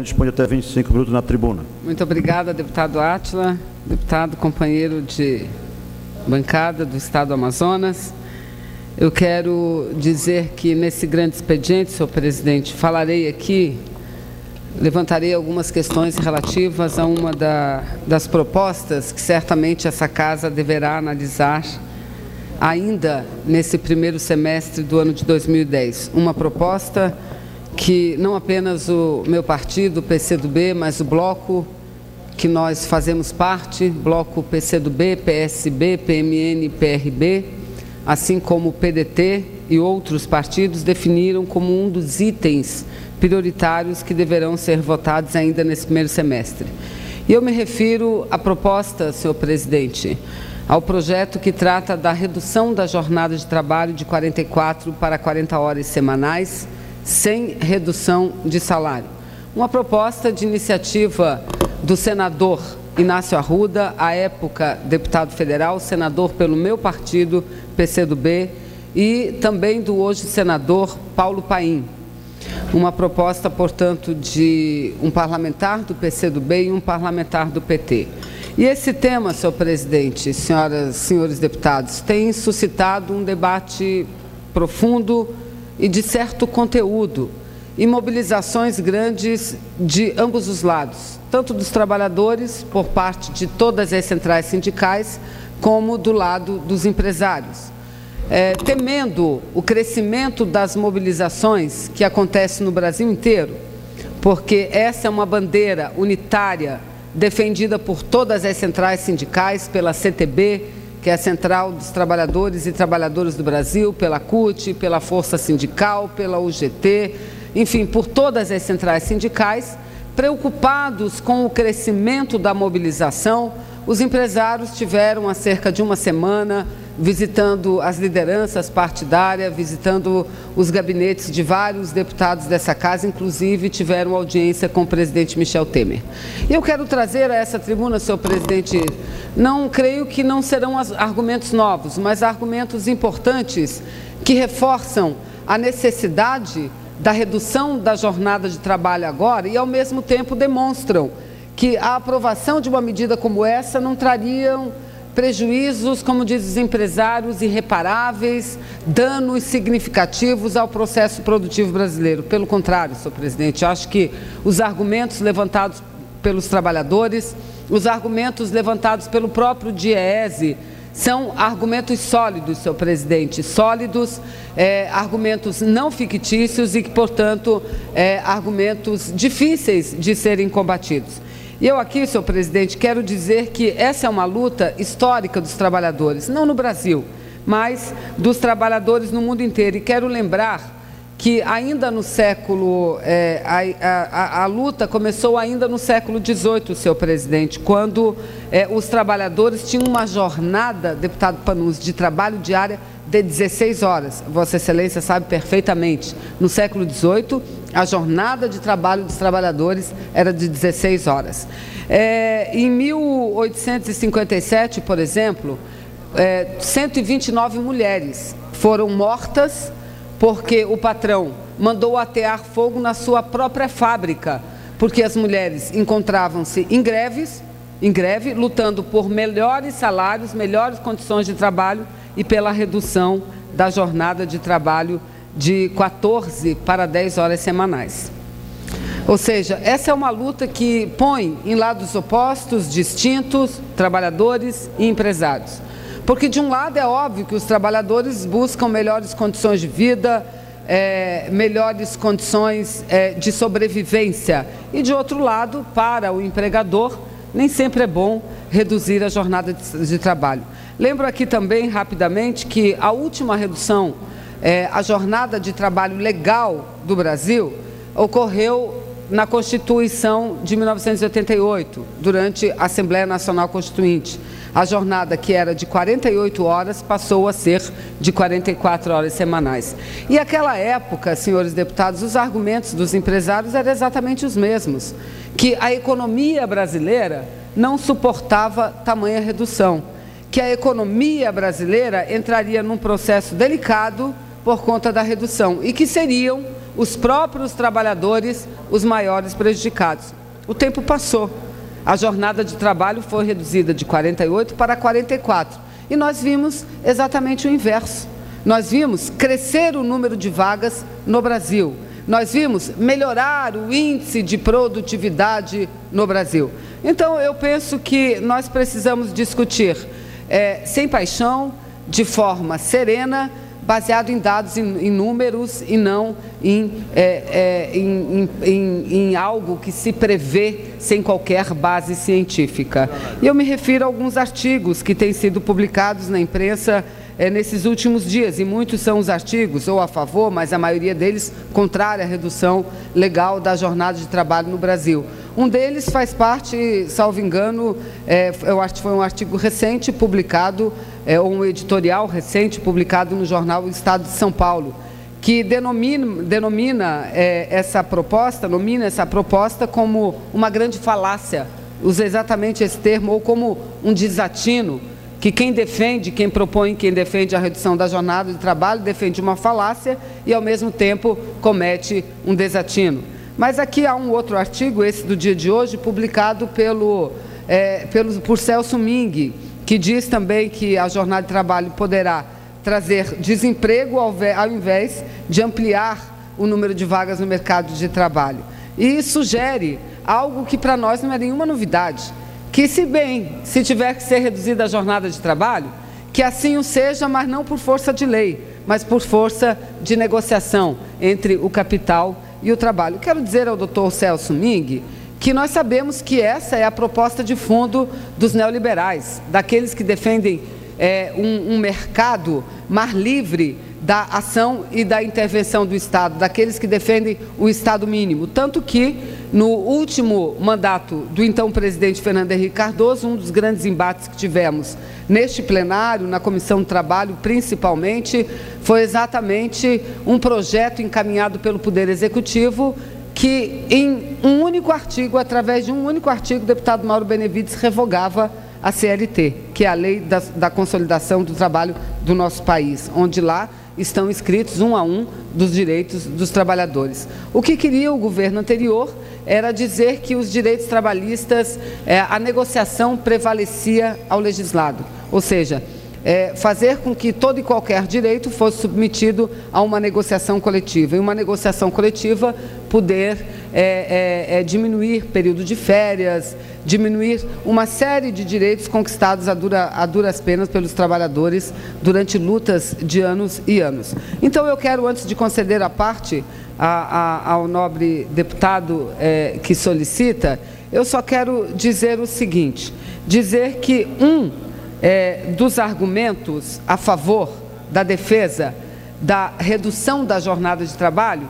Dispõe até 25 minutos na tribuna. Muito obrigada, deputado Átila, deputado companheiro de bancada do Estado do Amazonas. Eu quero dizer que nesse grande expediente, senhor presidente, falarei aqui, levantarei algumas questões relativas a uma das propostas que certamente essa casa deverá analisar ainda nesse primeiro semestre do ano de 2010. Uma proposta que não apenas o meu partido, o PCdoB, mas o bloco que nós fazemos parte, bloco PCdoB, PSB, PMN e PRB, assim como o PDT e outros partidos, definiram como um dos itens prioritários que deverão ser votados ainda nesse primeiro semestre. E eu me refiro à proposta, senhor presidente, ao projeto que trata da redução da jornada de trabalho de 44 para 40 horas semanais, sem redução de salário. Uma proposta de iniciativa do senador Inácio Arruda, à época deputado federal, senador pelo meu partido, PCdoB, e também do hoje senador Paulo Paim. Uma proposta, portanto, de um parlamentar do PCdoB e um parlamentar do PT. E esse tema, senhor presidente, senhoras e senhores deputados, tem suscitado um debate profundo e de certo conteúdo, e mobilizações grandes de ambos os lados, tanto dos trabalhadores, por parte de todas as centrais sindicais, como do lado dos empresários. Temendo o crescimento das mobilizações que acontece no Brasil inteiro, porque essa é uma bandeira unitária defendida por todas as centrais sindicais, pela CTB, que é a Central dos Trabalhadores e Trabalhadoras do Brasil, pela CUT, pela Força Sindical, pela UGT, enfim, por todas as centrais sindicais. Preocupados com o crescimento da mobilização, os empresários tiveram há cerca de uma semana visitando as lideranças partidárias, visitando os gabinetes de vários deputados dessa casa, inclusive tiveram audiência com o presidente Michel Temer. E eu quero trazer a essa tribuna, senhor presidente, não creio que não serão argumentos novos, mas argumentos importantes que reforçam a necessidade da redução da jornada de trabalho agora e, ao mesmo tempo, demonstram que a aprovação de uma medida como essa não trariam prejuízos, como dizem os empresários, irreparáveis, danos significativos ao processo produtivo brasileiro. Pelo contrário, senhor presidente, acho que os argumentos levantados pelos trabalhadores, os argumentos levantados pelo próprio DIEESE, são argumentos sólidos, senhor presidente, sólidos, argumentos não fictícios e que, portanto, argumentos difíceis de serem combatidos. E eu aqui, senhor presidente, quero dizer que essa é uma luta histórica dos trabalhadores, não no Brasil, mas dos trabalhadores no mundo inteiro. E quero lembrar que ainda no século, a luta começou ainda no século XVIII, senhor presidente, quando os trabalhadores tinham uma jornada, deputado Panunzi, de trabalho diária de 16 horas. Vossa Excelência sabe perfeitamente, no século XVIII, a jornada de trabalho dos trabalhadores era de 16 horas. Em 1857, por exemplo, 129 mulheres foram mortas porque o patrão mandou atear fogo na sua própria fábrica, porque as mulheres encontravam-se em greve, lutando por melhores salários, melhores condições de trabalho e pela redução da jornada de trabalho de 14 para 10 horas semanais. Ou seja, essa é uma luta que põe em lados opostos, distintos, trabalhadores e empresários. Porque, de um lado, é óbvio que os trabalhadores buscam melhores condições de vida, melhores condições de sobrevivência. E, de outro lado, para o empregador, nem sempre é bom reduzir a jornada de trabalho. Lembro aqui também, rapidamente, que a última redução, a jornada de trabalho legal do Brasil, ocorreu na Constituição de 1988, durante a Assembleia Nacional Constituinte. A jornada, que era de 48 horas, passou a ser de 44 horas semanais. E naquela época, senhores deputados, os argumentos dos empresários eram exatamente os mesmos, que a economia brasileira não suportava tamanha redução, que a economia brasileira entraria num processo delicado por conta da redução e que seriam os próprios trabalhadores os maiores prejudicados. O tempo passou. A jornada de trabalho foi reduzida de 48 para 44. E nós vimos exatamente o inverso. Nós vimos crescer o número de vagas no Brasil. Nós vimos melhorar o índice de produtividade no Brasil. Então, eu penso que nós precisamos discutir sem paixão, de forma serena, baseado em dados, em números e não em algo que se prevê sem qualquer base científica. E eu me refiro a alguns artigos que têm sido publicados na imprensa nesses últimos dias, e muitos são os artigos ou a favor, mas a maioria deles contrária à redução legal da jornada de trabalho no Brasil. Um deles faz parte, salvo engano, eu acho que foi um artigo recente publicado, ou um editorial recente publicado no jornal Estado de São Paulo, que denomina essa proposta como uma grande falácia, usa exatamente esse termo, ou como um desatino, que quem defende a redução da jornada de trabalho defende uma falácia e, ao mesmo tempo, comete um desatino. Mas aqui há um outro artigo, esse do dia de hoje, publicado por Celso Ming, que diz também que a jornada de trabalho poderá trazer desemprego ao invés de ampliar o número de vagas no mercado de trabalho. E sugere algo que para nós não é nenhuma novidade, que se tiver que ser reduzida a jornada de trabalho, que assim o seja, mas não por força de lei, mas por força de negociação entre o capital e o trabalho. Quero dizer ao doutor Celso Ming que nós sabemos que essa é a proposta de fundo dos neoliberais, daqueles que defendem um mercado mais livre da ação e da intervenção do Estado, daqueles que defendem o Estado mínimo. Tanto que, no último mandato do então presidente Fernando Henrique Cardoso, um dos grandes embates que tivemos neste plenário, na Comissão do Trabalho principalmente, foi exatamente um projeto encaminhado pelo Poder Executivo que, em um único artigo, através de um único artigo, o deputado Mauro Benevides revogava a CLT, que é a Lei da Consolidação do Trabalho do nosso país, onde lá estão inscritos um a um dos direitos dos trabalhadores. O que queria o governo anterior era dizer que os direitos trabalhistas, a negociação prevalecia ao legislado, ou seja, fazer com que todo e qualquer direito fosse submetido a uma negociação coletiva. E uma negociação coletiva poder diminuir período de férias, diminuir uma série de direitos conquistados a duras penas pelos trabalhadores durante lutas de anos e anos. Então, eu quero, antes de conceder a parte ao nobre deputado que solicita, eu só quero dizer o seguinte, dizer que dos argumentos a favor da defesa da redução da jornada de trabalho